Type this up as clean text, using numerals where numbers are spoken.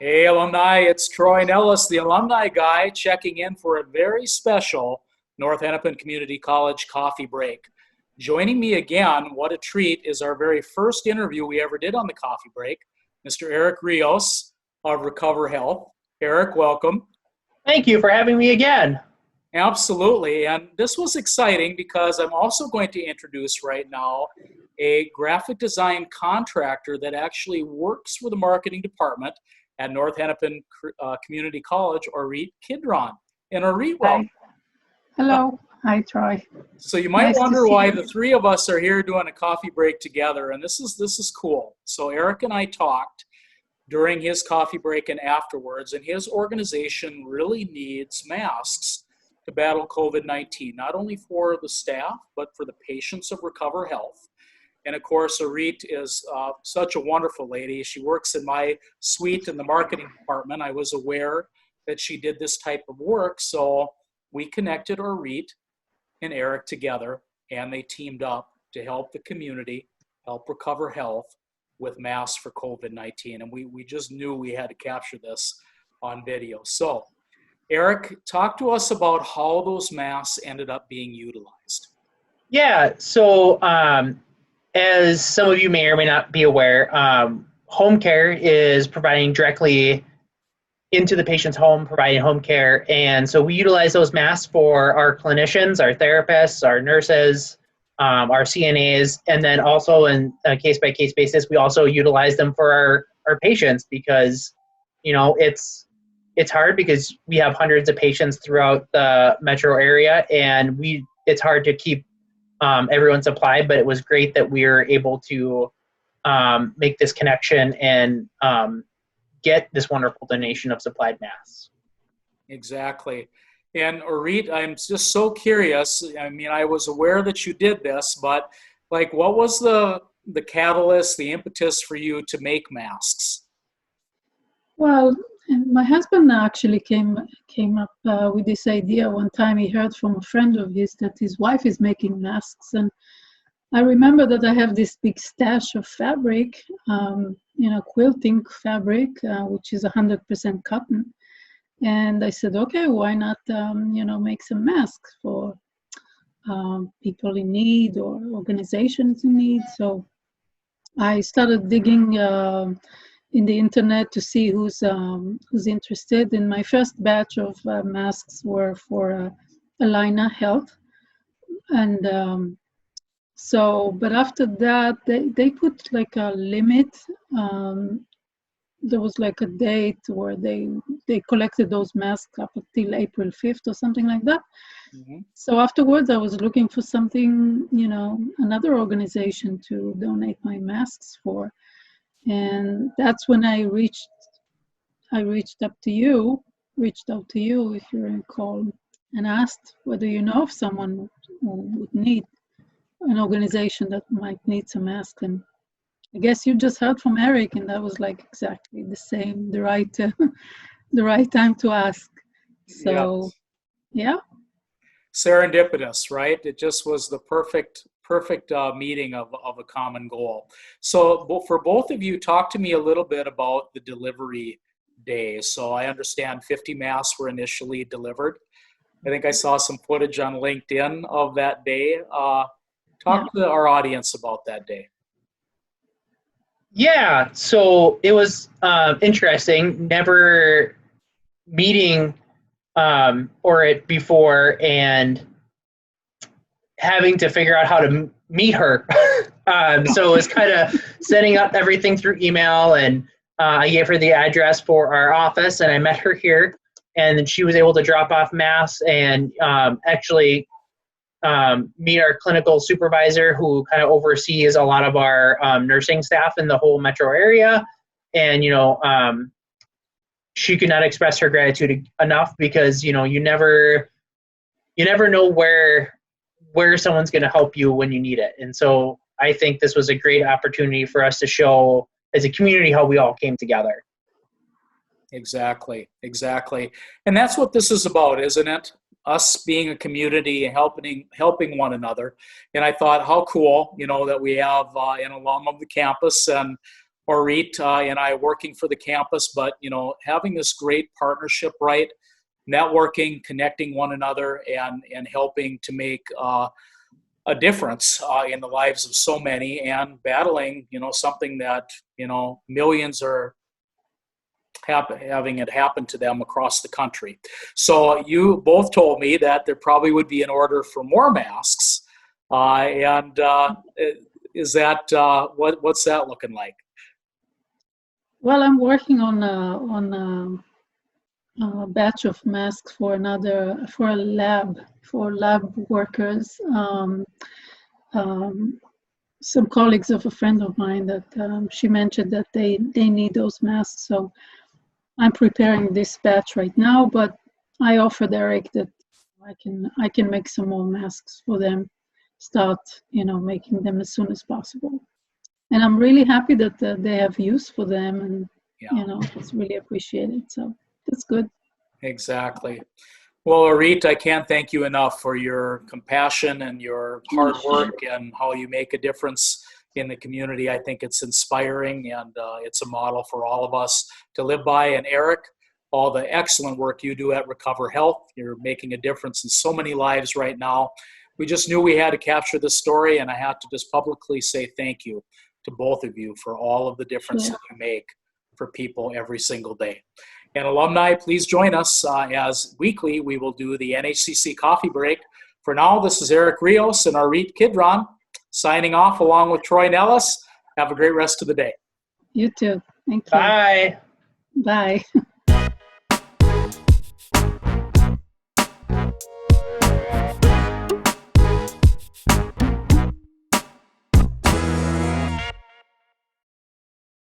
Hey, alumni, it's Troy Nellis, the alumni guy, checking in for a very special North Hennepin Community College coffee break. Joining me again, what a treat, is our very first interview we ever did on the coffee break, Mr. Eric Rios of Recover Health. Eric, welcome. Thank you for having me again. Absolutely, and this was exciting because I'm also going to introduce right now a graphic design contractor that actually works for the marketing department at North Hennepin Community College, Orit Kidron. And Orit, Hi. welcome. Hello. Hi, Troy. So you might Nice to wonder see why you. the three of us are here doing a coffee break together, and this is cool. So Eric and I talked during his coffee break and afterwards, and his organization really needs masks to battle COVID-19, not only for the staff, but for the patients of Recover Health. And of course, Orit is such a wonderful lady. She works in my suite in the marketing department. I was aware that she did this type of work. So we connected Orit and Eric together, and they teamed up to help the community, help Recover Health with masks for COVID-19. And we just knew we had to capture this on video. So Eric, talk to us about how those masks ended up being utilized. Yeah, so as some of you may or may not be aware, home care is providing directly into the patient's home, providing home care. And so we utilize those masks for our clinicians, our therapists, our nurses, our CNAs, and then also in a case-by-case basis, we also utilize them for our patients because, you know, it's hard because we have hundreds of patients throughout the metro area, and it's hard to keep everyone supplied, but it was great that we were able to make this connection and get this wonderful donation of supplied masks. Exactly. And Orit, I'm just so curious. I mean, I was aware that you did this, but like, what was the catalyst, the impetus for you to make masks? Well, and my husband actually came up with this idea one time. He heard from a friend of his that his wife is making masks, and I remember that I have this big stash of fabric, quilting fabric, which is 100% cotton. And I said, okay, why not, make some masks for people in need or organizations in need. So I started digging in the internet to see who's interested. And my first batch of masks were for Alumni Health. And but after that, they put like a limit. There was like a date where they collected those masks up until April 5th or something like that. Mm-hmm. So afterwards, I was looking for something, another organization to donate my masks for. And that's when I reached out to you, if you recall, and asked whether you know of someone who would need an organization that might need some masks. And I guess you just heard from Eric, and that was like exactly the right time to ask. So, yeah. Serendipitous, right? It just was the perfect meeting of a common goal. So for both of you, talk to me a little bit about the delivery day. So I understand 50 masks were initially delivered. I think I saw some footage on LinkedIn of that day. Talk to our audience about that day. Yeah, so it was interesting, never meeting Orit before and having to figure out how to meet her. So it was kind of setting up everything through email, and I gave her the address for our office, and I met her here, and then she was able to drop off masks and actually meet our clinical supervisor, who kind of oversees a lot of our nursing staff in the whole metro area. And, she could not express her gratitude enough because, you never know where someone's going to help you when you need it. And so I think this was a great opportunity for us to show as a community how we all came together. Exactly. And that's what this is about, isn't it? Us being a community and helping one another. And I thought, how cool, that we have an alum of the campus and Orit and I working for the campus, but, you know, having this great partnership, right? Networking, connecting one another, and helping to make a difference in the lives of so many, and battling, you know, something that, you know, millions are having it happen to them across the country. So you both told me that there probably would be an order for more masks. Is that, what's that looking like? Well, I'm working on a batch of masks for a lab, for lab workers. Some colleagues of a friend of mine that she mentioned that they need those masks. So I'm preparing this batch right now, but I offered Eric that I can make some more masks for them, start, you know, making them as soon as possible. And I'm really happy that they have use for them, and you know, it's really appreciated. So that's good. Exactly. Well, Orit, I can't thank you enough for your compassion and your hard work and how you make a difference in the community. I think it's inspiring, and it's a model for all of us to live by. And Eric, all the excellent work you do at Recover Health. You're making a difference in so many lives right now. We just knew we had to capture this story, and I have to just publicly say thank you to both of you for all of the difference that you make for people every single day. And alumni, please join us as weekly we will do the NHCC coffee break. For now, this is Eric Rios and Orit Kidron signing off along with Troy Nellis. Have a great rest of the day. You too. Thank you. Bye. Bye.